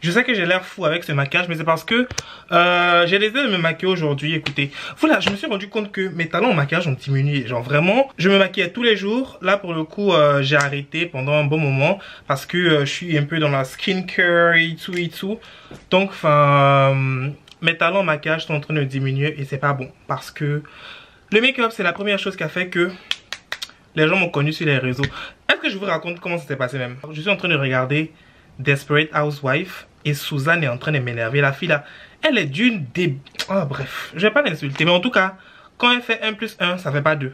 Je sais que j'ai l'air fou avec ce maquillage, mais c'est parce que j'ai décidé de me maquiller aujourd'hui. Écoutez, voilà, je me suis rendu compte que mes talents en maquillage ont diminué. Genre vraiment, je me maquillais tous les jours. Là pour le coup, j'ai arrêté pendant un bon moment parce que je suis un peu dans la skincare et tout et tout. Donc enfin, mes talents en maquillage sont en train de diminuer et c'est pas bon parce que le make-up c'est la première chose qui a fait que les gens m'ont connu sur les réseaux. Est-ce que je vous raconte comment ça s'est passé même? Je suis en train de regarder Desperate Housewives et Suzanne est en train de m'énerver. La fille là, elle est d'une dé... Oh bref, je vais pas l'insulter. Mais en tout cas, quand elle fait 1 plus 1, ça fait pas 2.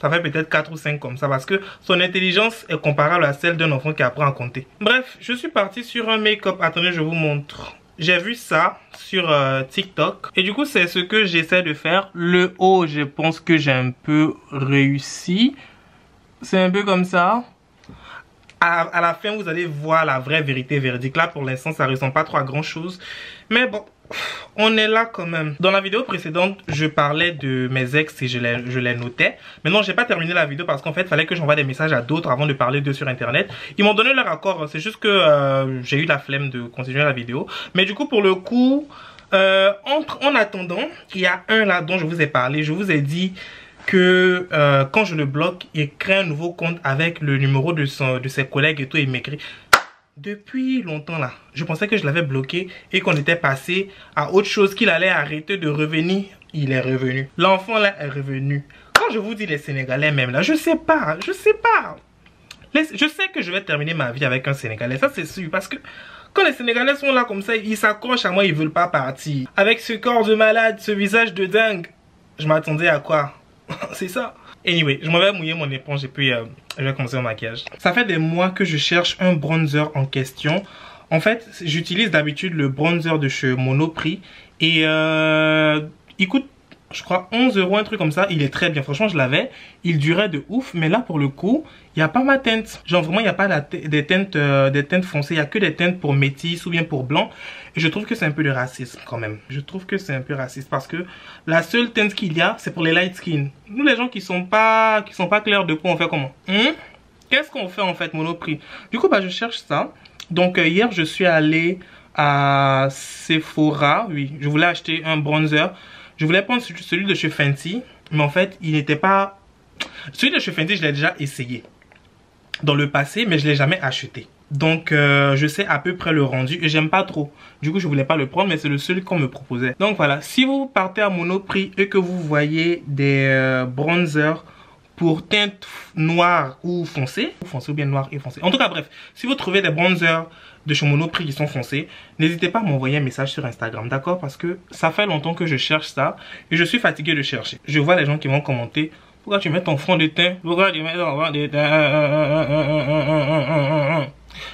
Ça fait peut-être 4 ou 5 comme ça. Parce que son intelligence est comparable à celle d'un enfant qui apprend à compter. Bref, je suis parti sur un make-up. Attendez, je vous montre. J'ai vu ça sur TikTok. Et du coup, c'est ce que j'essaie de faire. Le haut, je pense que j'ai un peu réussi. C'est un peu comme ça. À la fin, vous allez voir la vraie vérité véridique. Là, pour l'instant, ça ne ressemble pas trop à grand chose. Mais bon, on est là quand même. Dans la vidéo précédente, je parlais de mes ex et je les notais. Mais non, j'ai pas terminé la vidéo parce qu'en fait, il fallait que j'envoie des messages à d'autres avant de parler d'eux sur internet. Ils m'ont donné leur accord. C'est juste que j'ai eu la flemme de continuer la vidéo. Mais du coup, pour le coup, en attendant, il y a un là dont je vous ai parlé. Je vous ai dit que quand je le bloque, il crée un nouveau compte avec le numéro de ses collègues et tout, il m'écrit. Depuis longtemps là, je pensais que je l'avais bloqué et qu'on était passé à autre chose, qu'il allait arrêter de revenir. Il est revenu. L'enfant là est revenu. Quand je vous dis les Sénégalais même là, je sais pas. Je sais que je vais terminer ma vie avec un Sénégalais, ça c'est sûr, parce que quand les Sénégalais sont là comme ça, ils s'accrochent à moi, ils veulent pas partir. Avec ce corps de malade, ce visage de dingue, je m'attendais à quoi? C'est ça. Anyway, je m'en vais mouiller mon éponge et puis je vais commencer mon maquillage. Ça fait des mois que je cherche un bronzer en question. En fait, j'utilise d'habitude le bronzer de chez Monoprix. Et il coûte, je crois, 11 €, un truc comme ça. Il est très bien. Franchement, je l'avais. Il durait de ouf. Mais là, pour le coup, il n'y a pas ma teinte. Genre, vraiment, il n'y a pas des teintes foncées. Il n'y a que des teintes pour métis ou bien pour blanc. Et je trouve que c'est un peu de racisme quand même. Je trouve que c'est un peu raciste parce que la seule teinte qu'il y a, c'est pour les light skin. Nous, les gens qui sont pas clairs de peau, on fait comment? Qu'est-ce qu'on fait en fait, Monoprix? Du coup, bah, je cherche ça. Donc, hier, je suis allé à Sephora. Oui, je voulais acheter un bronzer. Je voulais prendre celui de chez Fenty. Mais en fait, il n'était pas... Celui de chez Fenty, je l'ai déjà essayé dans le passé, mais je ne l'ai jamais acheté. Donc je sais à peu près le rendu et j'aime pas trop. Du coup je voulais pas le prendre, mais c'est le seul qu'on me proposait. Donc voilà, si vous partez à Monoprix et que vous voyez des bronzers pour teinte noire ou foncée ou bien noire et foncée. En tout cas bref, si vous trouvez des bronzers de chez Monoprix qui sont foncés, n'hésitez pas à m'envoyer un message sur Instagram, d'accord? Parce que ça fait longtemps que je cherche ça et je suis fatigué de chercher. Je vois les gens qui vont commenter: pourquoi tu mets ton fond de teint? Pourquoi tu mets ton fond de teint?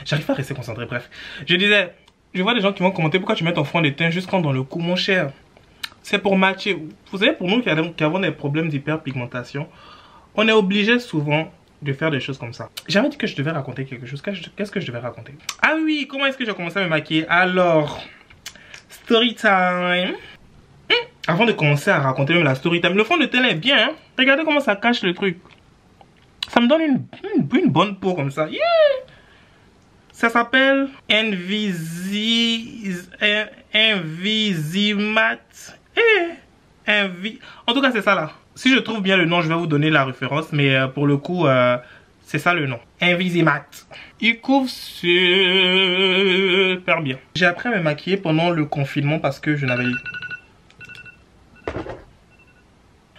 J'arrive pas à rester concentré, bref. Je disais, je vois des gens qui vont commenter: pourquoi tu mets ton fond de teint juste quand dans le cou, mon cher? C'est pour matcher. Vous savez, pour nous qui avons des problèmes d'hyperpigmentation, on est obligé souvent de faire des choses comme ça. J'avais dit que je devais raconter quelque chose. Qu'est-ce que je devais raconter? Ah oui, comment est-ce que j'ai commencé à me maquiller? Alors, story time. Avant de commencer à raconter même la story time, le fond de teint est bien, hein? Regardez comment ça cache le truc. Ça me donne une bonne peau comme ça. Yeah! Ça s'appelle Invisimat. En tout cas, c'est ça là. Si je trouve bien le nom, je vais vous donner la référence. Mais pour le coup, c'est ça le nom. Invisimat. Il couvre super bien. J'ai appris à me maquiller pendant le confinement parce que je n'avais...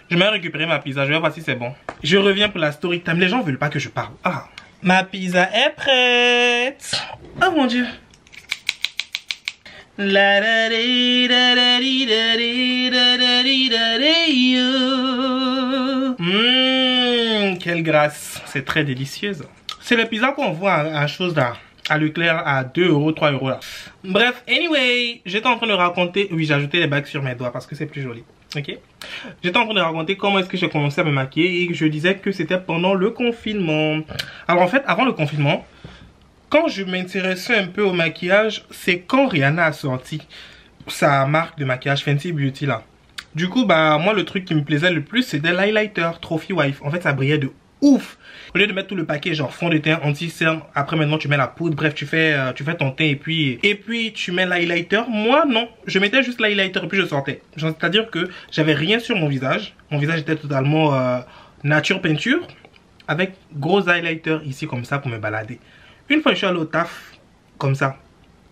Je vais récupérer ma pizza. Je vais voir si c'est bon. Je reviens pour la story time. Les gens veulent pas que je parle. Ah, ma pizza est prête. Oh mon Dieu. Quelle grâce. C'est très délicieuse. C'est la pizza qu'on voit à chose là, à Leclerc à 2 €, 3 € là. Bref, anyway, j'étais en train de raconter... Oui, j'ai ajouté les bagues sur mes doigts parce que c'est plus joli. Ok. J'étais en train de raconter comment est-ce que j'ai commencé à me maquiller et je disais que c'était pendant le confinement. Alors en fait, avant le confinement, quand je m'intéressais un peu au maquillage, c'est quand Rihanna a sorti sa marque de maquillage Fenty Beauty là. Du coup, bah moi le truc qui me plaisait le plus c'était l'highlighter Trophy Wife. En fait, ça brillait de ouf. Au lieu de mettre tout le paquet genre fond de teint, anti-cerne, après maintenant tu mets la poudre, bref tu fais ton teint et puis tu mets l'highlighter. Moi non, je mettais juste l'highlighter et puis je sortais. C'est-à-dire que j'avais rien sur mon visage. Mon visage était totalement nature peinture avec gros highlighter ici comme ça pour me balader. Une fois je suis allé au taf comme ça.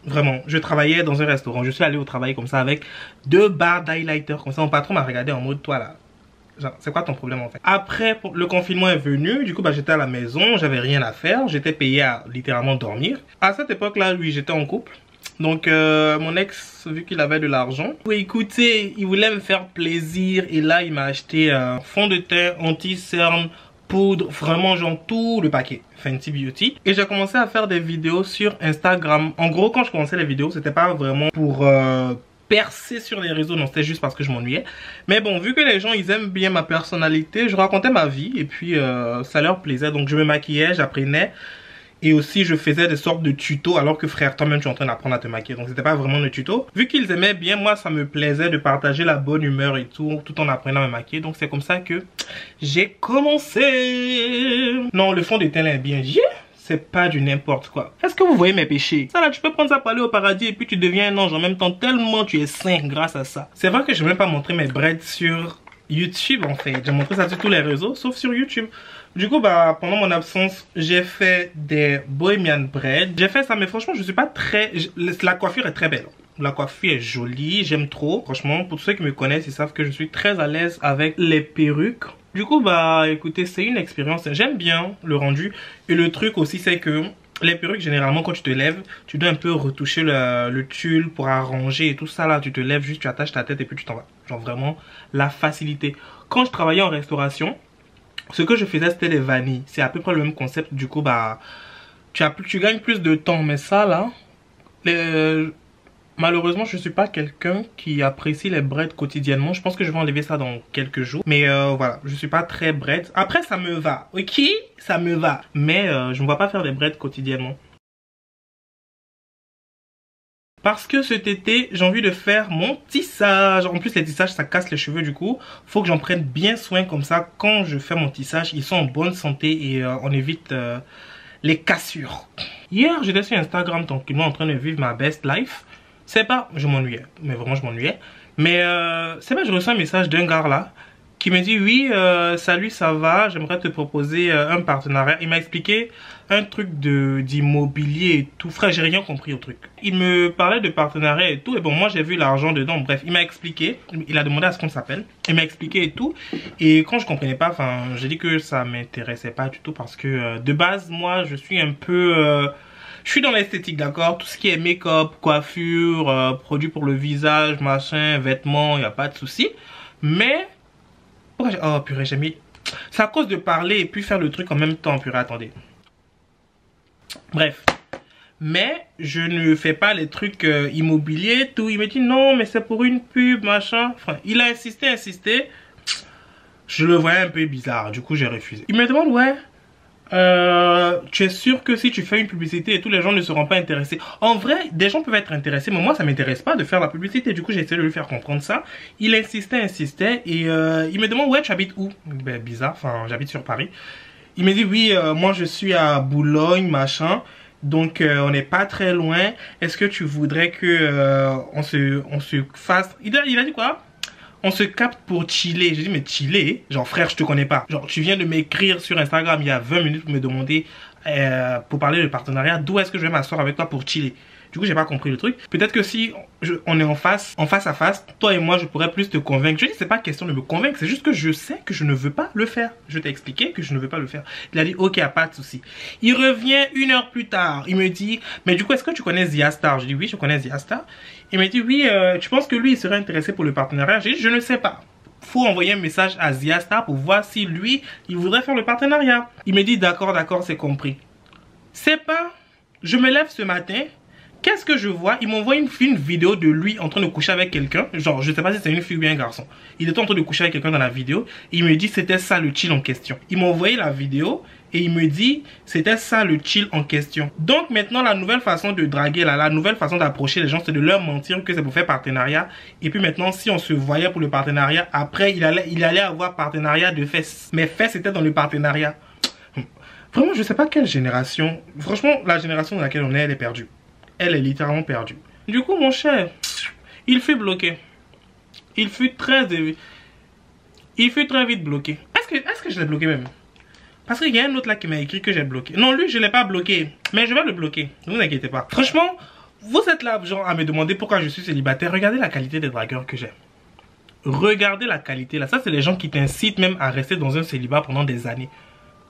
Vraiment, je travaillais dans un restaurant, je suis allé au travail comme ça avec 2 barres d'highlighter comme ça. Mon patron m'a regardé en mode toi là. C'est quoi ton problème en fait? Après, le confinement est venu, du coup j'étais à la maison, j'avais rien à faire, j'étais payé à littéralement dormir. À cette époque-là, lui, j'étais en couple. Donc mon ex, vu qu'il avait de l'argent, oui, écoutez, il voulait me faire plaisir et là il m'a acheté un fond de teint, anti-cerne, poudre, vraiment genre tout le paquet Fenty Beauty. Et j'ai commencé à faire des vidéos sur Instagram. En gros, quand je commençais les vidéos, c'était pas vraiment pour percer sur les réseaux, non, c'était juste parce que je m'ennuyais. Mais bon, vu que les gens ils aiment bien ma personnalité, je racontais ma vie et puis ça leur plaisait. Donc je me maquillais, j'apprenais et aussi je faisais des sortes de tutos alors que frère, toi-même tu es en train d'apprendre à te maquiller. Donc c'était pas vraiment le tuto. Vu qu'ils aimaient bien, moi ça me plaisait de partager la bonne humeur et tout en apprenant à me maquiller. Donc c'est comme ça que j'ai commencé. Non, le fond de teint là est bien. C'est pas du n'importe quoi. Est-ce que vous voyez mes péchés? Ça là, tu peux prendre ça pour aller au paradis et puis tu deviens un ange en même temps tellement tu es saint grâce à ça. C'est vrai que je n'ai même pas montré mes braids sur YouTube en fait. J'ai montré ça sur tous les réseaux sauf sur YouTube. Du coup, pendant mon absence, j'ai fait des Bohemian braids. J'ai fait ça mais franchement, je suis pas très... La coiffure est très belle. La coiffure est jolie, j'aime trop. Franchement, pour tous ceux qui me connaissent, ils savent que je suis très à l'aise avec les perruques. Du coup, écoutez, c'est une expérience. J'aime bien le rendu. Et le truc aussi, c'est que les perruques, généralement, quand tu te lèves, tu dois un peu retoucher le tulle pour arranger et tout ça là. Tu te lèves juste, tu attaches ta tête et puis tu t'en vas. Genre vraiment, la facilité. Quand je travaillais en restauration, ce que je faisais, c'était les vanilles. C'est à peu près le même concept. Du coup, tu gagnes plus de temps. Mais ça là, malheureusement, je ne suis pas quelqu'un qui apprécie les braids quotidiennement. Je pense que je vais enlever ça dans quelques jours. Mais voilà, je ne suis pas très braid. Après, ça me va. Ok, ça me va. Mais je ne vais pas faire des braids quotidiennement. Parce que cet été, j'ai envie de faire mon tissage. En plus, les tissages, ça casse les cheveux du coup. Faut que j'en prenne bien soin comme ça. Quand je fais mon tissage, ils sont en bonne santé et on évite les cassures. Hier, j'étais sur Instagram tranquillement en train de vivre ma best life. C'est pas, je m'ennuyais, mais vraiment je m'ennuyais. Mais c'est pas, je reçois un message d'un gars là qui me dit oui, salut, ça va, j'aimerais te proposer un partenariat. Il m'a expliqué un truc d'immobilier et tout. Frère, j'ai rien compris au truc. Il me parlait de partenariat et tout. Et bon, moi j'ai vu l'argent dedans. Bref, il m'a expliqué. Il a demandé à ce qu'on s'appelle. Il m'a expliqué et tout. Et quand je comprenais pas, enfin, j'ai dit que ça m'intéressait pas du tout parce que de base, moi, je suis un peu... je suis dans l'esthétique, d'accord? Tout ce qui est make-up, coiffure, produits pour le visage, machin, vêtements, il n'y a pas de souci. Mais... oh purée, j'ai mis... C'est à cause de parler et puis faire le truc en même temps, purée, attendez. Bref. Mais je ne fais pas les trucs immobiliers, tout. Il me dit non, mais c'est pour une pub, machin. Enfin, il a insisté. Je le voyais un peu bizarre, du coup j'ai refusé. Il me demande, ouais... tu es sûr que si tu fais une publicité et tous les gens ne seront pas intéressés? En vrai, des gens peuvent être intéressés, mais moi ça m'intéresse pas de faire la publicité. Du coup j'ai essayé de lui faire comprendre ça. Il insistait et il me demande ouais tu habites où? Ben bizarre, enfin j'habite sur Paris. Il me dit oui moi je suis à Boulogne machin. Donc on n'est pas très loin. Est-ce que tu voudrais que on se fasse... Il a dit quoi? On se capte pour chiller. J'ai dit mais chiller? Genre frère je te connais pas. Genre tu viens de m'écrire sur Instagram il y a 20 minutes pour me demander pour parler de partenariat. D'où est-ce que je vais m'asseoir avec toi pour chiller? Du coup j'ai pas compris le truc. Peut-être que si on est en face à face, toi et moi je pourrais plus te convaincre. Je dis c'est pas question de me convaincre, c'est juste que je sais que je ne veux pas le faire. Je t'ai expliqué que je ne veux pas le faire. Il a dit ok, pas de souci. Il revient 1 heure plus tard. Il me dit mais du coup est-ce que tu connais Ziastar? Je dis oui je connais Ziastar. Il me dit oui tu penses que lui il serait intéressé pour le partenariat? J'ai dit je ne sais pas. Faut envoyer un message à Ziastar pour voir si lui il voudrait faire le partenariat. Il me dit d'accord c'est compris. C'est pas, je me lève ce matin. Qu'est-ce que je vois? Il m'envoie une vidéo de lui en train de coucher avec quelqu'un. Genre, je sais pas si c'est une fille ou bien un garçon. Il était en train de coucher avec quelqu'un dans la vidéo. Et il me dit c'était ça le chill en question. Il m'a envoyé la vidéo et il me dit c'était ça le chill en question. Donc maintenant, la nouvelle façon de draguer, la nouvelle façon d'approcher les gens, c'est de leur mentir que c'est pour faire partenariat. Et puis maintenant, si on se voyait pour le partenariat, après, il allait avoir partenariat de fesses. Mes fesses étaient dans le partenariat. Vraiment, je sais pas quelle génération. Franchement, la génération dans laquelle on est, elle est perdue. Elle est littéralement perdue. Du coup, mon cher, il fut bloqué. Il fut très vite bloqué. Est-ce que je l'ai bloqué même? Parce qu'il y a un autre là qui m'a écrit que j'ai bloqué. Non, lui, je l'ai pas bloqué. Mais je vais le bloquer. Ne vous inquiétez pas. Franchement, vous êtes là, genre, à me demander pourquoi je suis célibataire. Regardez la qualité des dragueurs que j'ai. Regardez la qualité là. Ça, c'est les gens qui t'incitent même à rester dans un célibat pendant des années.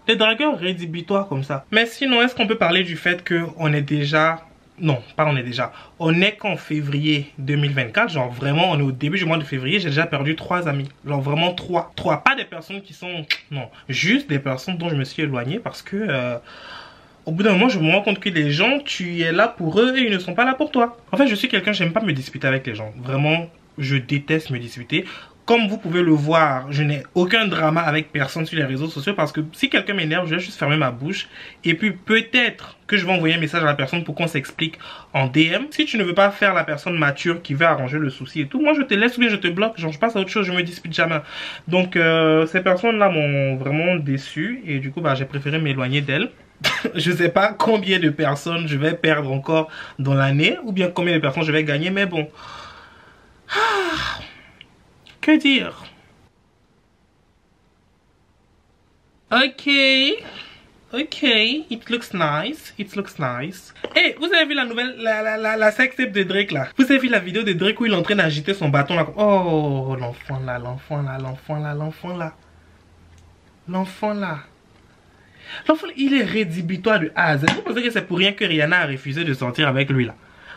Des dragueurs rédhibitoires comme ça. Mais sinon, est-ce qu'on peut parler du fait qu'on est déjà... Non, pas on est déjà. On est qu'en février 2024. Genre vraiment, on est au début du mois de février. J'ai déjà perdu 3 amis. Genre vraiment 3. Pas des personnes qui sont... Non, juste des personnes dont je me suis éloigné parce que... Au bout d'un moment, je me rends compte que les gens, tu es là pour eux et ils ne sont pas là pour toi. En fait, je suis quelqu'un, j'aime pas me disputer avec les gens. Vraiment, je déteste me disputer. Comme vous pouvez le voir, je n'ai aucun drama avec personne sur les réseaux sociaux parce que si quelqu'un m'énerve, je vais juste fermer ma bouche. Et puis peut-être que je vais envoyer un message à la personne pour qu'on s'explique en DM. Si tu ne veux pas faire la personne mature qui veut arranger le souci et tout, moi je te laisse ou bien je te bloque. Genre je passe à autre chose, je me dispute jamais. Donc ces personnes-là m'ont vraiment déçu et du coup bah, j'ai préféré m'éloigner d'elles. Je sais pas combien de personnes je vais perdre encore dans l'année ou bien combien de personnes je vais gagner, mais bon. Que dire? Ok, it looks nice, Hey, vous avez vu la nouvelle, la sex tape de Drake là? Vous avez vu la vidéo de Drake où il est en train d'agiter son bâton là? Oh, l'enfant là. L'enfant, il est rédhibitoire de A à Z. Vous pensez que c'est pour rien que Rihanna a refusé de sortir avec lui là?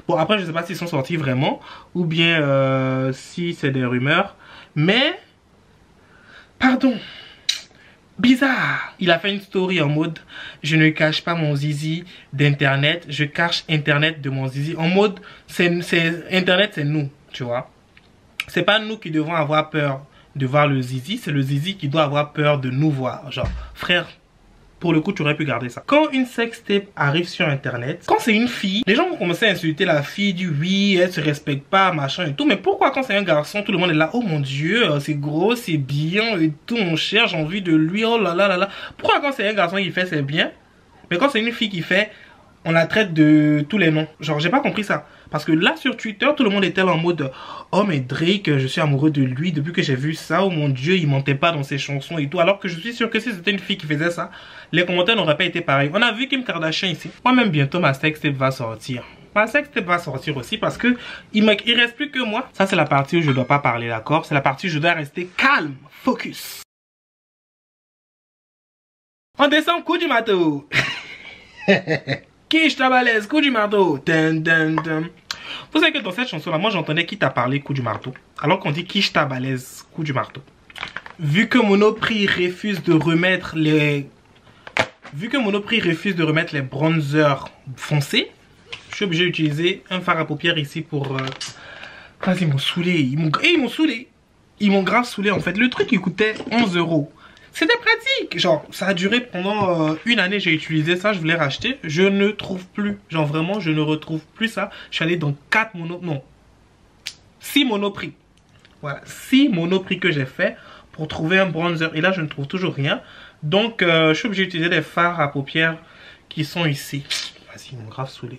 Bon, après, je sais pas s'ils sont sortis vraiment ou bien si c'est des rumeurs. Mais, pardon, bizarre. Il a fait une story en mode, je ne cache pas mon zizi d'internet, je cache internet de mon zizi. En mode, internet c'est nous, tu vois. C'est pas nous qui devons avoir peur de voir le zizi, c'est le zizi qui doit avoir peur de nous voir. Genre, frère, pour le coup, tu aurais pu garder ça. Quand une sextape arrive sur internet, quand c'est une fille, les gens vont commencer à insulter la fille du oui, elle se respecte pas, machin et tout. Mais pourquoi quand c'est un garçon, tout le monde est là, oh mon dieu, c'est gros, c'est bien et tout, mon cher, j'ai envie de lui, oh là là là là. Pourquoi quand c'est un garçon qui fait, c'est bien? Mais quand c'est une fille qui fait, on la traite de tous les noms. Genre, j'ai pas compris ça. Parce que là, sur Twitter, tout le monde était là en mode oh, mais Drake, je suis amoureux de lui depuis que j'ai vu ça. Oh mon dieu, il mentait pas dans ses chansons et tout. Alors que je suis sûr que si c'était une fille qui faisait ça, les commentaires n'auraient pas été pareils. On a vu Kim Kardashian ici. Moi-même, bientôt, ma sextape va sortir. Ma sextape va sortir aussi parce que il reste plus que moi. Ça, c'est la partie où je dois pas parler, d'accord? C'est la partie où je dois rester calme, focus. On descend, coup du marteau. Qui je balèze, coup du marteau. Dun, dun, dun. Vous savez que dans cette chanson là, moi j'entendais qui t'a parlé coup du marteau. Alors qu'on dit qui je balèze, coup du marteau. Vu que Monoprix refuse de remettre les... bronzers foncés, je suis obligé d'utiliser un fard à paupières ici pour... Vas-y, ils m'ont saoulé. Ils m'ont grave saoulé en fait. Le truc il coûtait 11 €. C'était pratique. Genre, ça a duré pendant une année. J'ai utilisé ça. Je voulais racheter. Je ne trouve plus. Genre, vraiment, je ne retrouve plus ça. Je suis allé dans 6 Monoprix. Voilà, 6 Monoprix que j'ai fait pour trouver un bronzer. Et là, je ne trouve toujours rien. Donc, je suis obligé d'utiliser des fards à paupières qui sont ici. Vas-y, ils m'ont grave saoulé.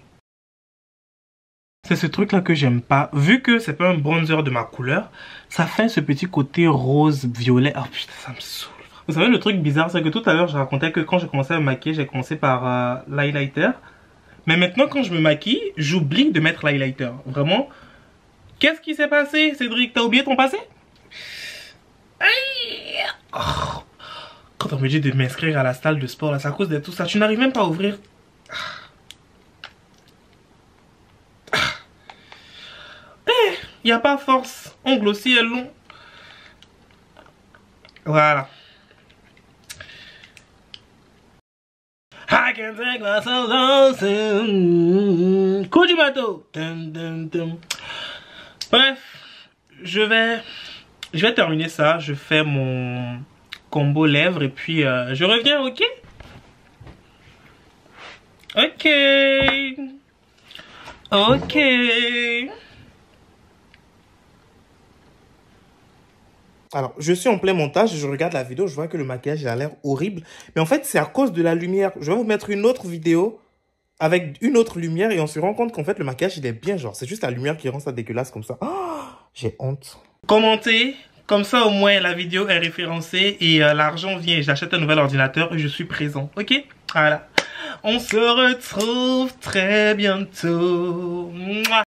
C'est ce truc là que j'aime pas. Vu que c'est pas un bronzer de ma couleur, ça fait ce petit côté rose violet. Oh putain, ça me saoule. Vous savez le truc bizarre, c'est que tout à l'heure je racontais que quand j'ai commencé à me maquiller, j'ai commencé par l'highlighter. Mais maintenant quand je me maquille, j'oublie de mettre l'highlighter. Vraiment. Qu'est-ce qui s'est passé, Cédric? T'as oublié ton passé? Oh. Quand on me dit de m'inscrire à la salle de sport, là, c'est à cause de tout ça. Tu n'arrives même pas à ouvrir. Il n'y a pas force. Ongle aussi est long. Voilà. I can take myself dancing. Coup du bateau. Bref, je vais terminer ça. Je fais mon combo lèvres et puis je reviens, ok? Ok. Alors, je suis en plein montage, je regarde la vidéo, je vois que le maquillage il a l'air horrible. Mais en fait, c'est à cause de la lumière. Je vais vous mettre une autre vidéo avec une autre lumière et on se rend compte qu'en fait, le maquillage, il est bien. Genre, c'est juste la lumière qui rend ça dégueulasse comme ça. Oh, j'ai honte. Commentez, comme ça au moins la vidéo est référencée et l'argent vient. J'achète un nouvel ordinateur et je suis présent. Ok? Voilà. On se retrouve très bientôt. Mouah.